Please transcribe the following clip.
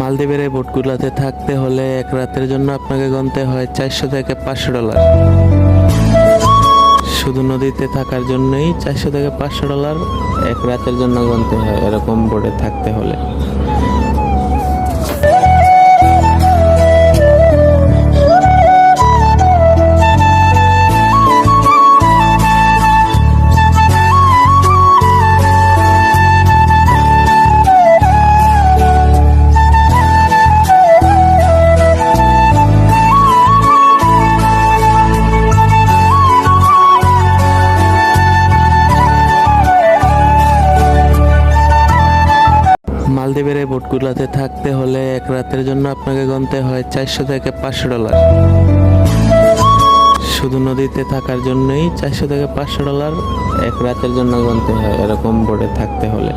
মালদ্বীপের এই বোটগুলোতে থাকতে হলে এক রাতের জন্য আপনাকে গুনতে হয় 400 থেকে $500। শুধু নদীতে থাকার জন্যই 400 থেকে $500 এক রাতের জন্য গুনতে হয় এরকম বোটে থাকতে হলে। মালদ্বীপের এই বোটগুলোতে থাকতে হলে এক রাতের জন্য আপনাকে গুনতে হয় 400 থেকে $500। শুধু নদীতে থাকার জন্যই 400 থেকে $500 এক রাতের জন্য গুনতে হয় এরকম বোটে থাকতে হলে।